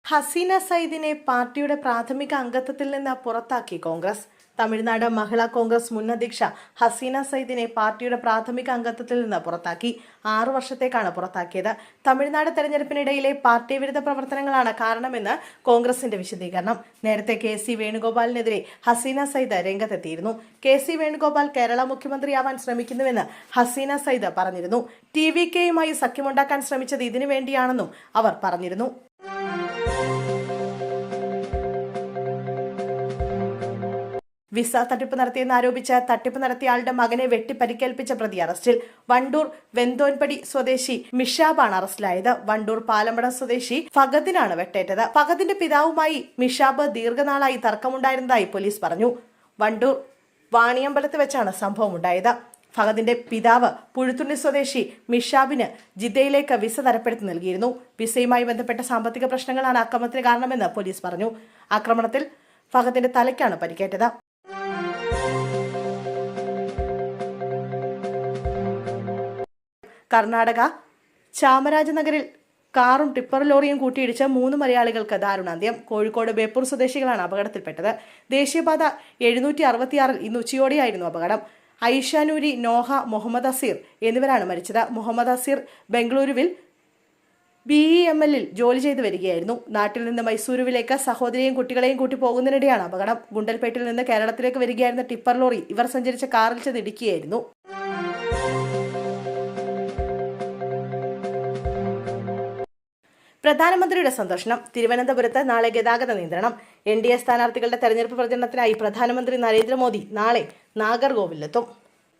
ഹസീന സയ്യിദിനെ പാർട്ടിയുടെ പ്രാഥമിക അംഗത്വത്തിൽ നിന്ന് പുറത്താക്കി കോൺഗ്രസ്. തമിഴ്നാട് മഹിളാ കോൺഗ്രസ് മുൻ അധ്യക്ഷ ഹസീന സയ്യിദിനെ പാർട്ടിയുടെ പ്രാഥമിക അംഗത്വത്തിൽ നിന്ന് പുറത്താക്കി. 6 വർഷത്തേക്കാണ് പുറത്താക്കിയത്. തമിഴ്നാട് തെരഞ്ഞെടുപ്പിനിടയിലെ പാർട്ടി വിരുദ്ധ പ്രവർത്തനങ്ങളാണ് കാരണമെന്ന് കോൺഗ്രസിന്റെ വിശദീകരണം. നേരത്തെ KC വേണുഗോപാലിനെതിരെ ഹസീന സയ്യിദ് രംഗത്തെത്തിയിരുന്നു. KC വേണുഗോപാൽ കേരള മുഖ്യമന്ത്രിയാവാൻ ശ്രമിക്കുന്നുവെന്ന് ഹസീന സയ്യിദ് പറഞ്ഞിരുന്നു. TVKയുമായി സഖ്യമുണ്ടാക്കാൻ ശ്രമിച്ചത് ഇതിനു വേണ്ടിയാണെന്നും അവർ പറഞ്ഞിരുന്നു. വിസ തട്ടിപ്പ് നടത്തിയെന്ന് ആരോപിച്ച് തട്ടിപ്പ് നടത്തിയ ആളുടെ മകനെ വെട്ടി പരിക്കേൽപ്പിച്ച പ്രതി അറസ്റ്റിൽ. വണ്ടൂർ വെന്തോൻപടി സ്വദേശി മിഷാബാണ് അറസ്റ്റിലായത്. വണ്ടൂർ പാലമ്പട സ്വദേശി ഫഗദിനാണ് വെട്ടേറ്റത്. ഫഗദിന്റെ പിതാവുമായി മിഷാബ് ദീർഘനാളായി തർക്കമുണ്ടായിരുന്നതായി പോലീസ് പറഞ്ഞു. വണ്ടൂർ വാണിയമ്പലത്ത് വെച്ചാണ് സംഭവമുണ്ടായത്. ഫഗദിന്റെ പിതാവ് പുഴുത്തുണ്ണി സ്വദേശി മിഷാബിന് ജിദ്ദയിലേക്ക് വിസ തരപ്പെടുത്തി നൽകിയിരുന്നു. വിസയുമായി ബന്ധപ്പെട്ട സാമ്പത്തിക പ്രശ്നങ്ങളാണ് ആക്രമണത്തിന് കാരണമെന്ന് പോലീസ് പറഞ്ഞു. ആക്രമണത്തിൽ ഫഗദിന്റെ തലയ്ക്കാണ് പരിക്കേറ്റത്. കർണാടക ചാമരാജനഗറിൽ കാറും ടിപ്പർ ലോറിയും കൂട്ടിയിടിച്ച് 3 മലയാളികൾക്ക് ദാരുണാന്ത്യം. കോഴിക്കോട് ബേപ്പൂർ സ്വദേശികളാണ് അപകടത്തിൽപ്പെട്ടത്. ദേശീയപാത 766 ഇന്ന് ഉച്ചയോടെയായിരുന്നു അപകടം. ഐഷാനൂരി, നോഹ, മുഹമ്മദ് അസീർ എന്നിവരാണ് മരിച്ചത്. മുഹമ്മദ് അസീർ ബംഗളൂരുവിൽ BEML ജോലി ചെയ്തു വരികയായിരുന്നു. നാട്ടിൽ നിന്ന് മൈസൂരുവിലേക്ക് സഹോദരിയെയും കുട്ടികളെയും കൂട്ടി പോകുന്നതിനിടെയാണ് അപകടം. ഗുണ്ടൽപേട്ടിൽ നിന്ന് കേരളത്തിലേക്ക് വരികയായിരുന്ന ടിപ്പർ ലോറി ഇവർ സഞ്ചരിച്ച കാറിൽ ചെന്ന് ഇടിക്കുകയായിരുന്നു. പ്രധാനമന്ത്രിയുടെ സന്ദർശനം. തിരുവനന്തപുരത്ത് നാളെ ഗതാഗത നിയന്ത്രണം. NDA സ്ഥാനാർത്ഥികളുടെ തെരഞ്ഞെടുപ്പ് പ്രചരണത്തിനായി പ്രധാനമന്ത്രി നരേന്ദ്രമോദി നാളെ നാഗർകോവിലെത്തും.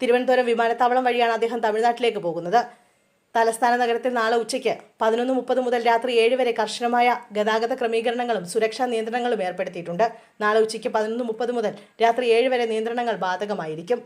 തിരുവനന്തപുരം വിമാനത്താവളം വഴിയാണ് അദ്ദേഹം തമിഴ്നാട്ടിലേക്ക് പോകുന്നത്. തലസ്ഥാന നഗരത്തിൽ നാളെ ഉച്ചയ്ക്ക് 11:30 മുതൽ രാത്രി 7 വരെ കർശനമായ ഗതാഗത ക്രമീകരണങ്ങളും സുരക്ഷാ നിയന്ത്രണങ്ങളും ഏർപ്പെടുത്തിയിട്ടുണ്ട്. നാളെ ഉച്ചയ്ക്ക് 11:30 മുതൽ രാത്രി 7 വരെ നിയന്ത്രണങ്ങൾ ബാധകമായിരിക്കും.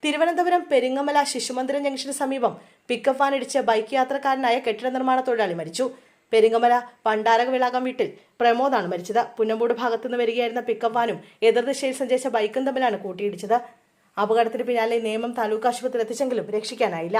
തിരുവനന്തപുരം പെരിങ്ങമല ശിശുമന്ദിരം ജംഗ്ഷന് സമീപം പിക്കപ്പ് വാൻ ഇടിച്ച് ബൈക്ക് യാത്രക്കാരനായ കെട്ടിട നിർമ്മാണ തൊഴിലാളി മരിച്ചു. പെരിങ്ങമല പണ്ടാരകവിളാകം വീട്ടിൽ പ്രമോദാണ് മരിച്ചത്. പുന്നമ്പൂട് ഭാഗത്തുനിന്ന് വരികയായിരുന്ന പിക്കപ്പ് വാനും എതിർദിശയിൽ സഞ്ചരിച്ച ബൈക്കും തമ്മിലാണ് കൂട്ടിയിടിച്ചത്. അപകടത്തിന് പിന്നാലെ നേമം താലൂക്ക് ആശുപത്രിയിൽ എത്തിച്ചെങ്കിലും രക്ഷിക്കാനായില്ല.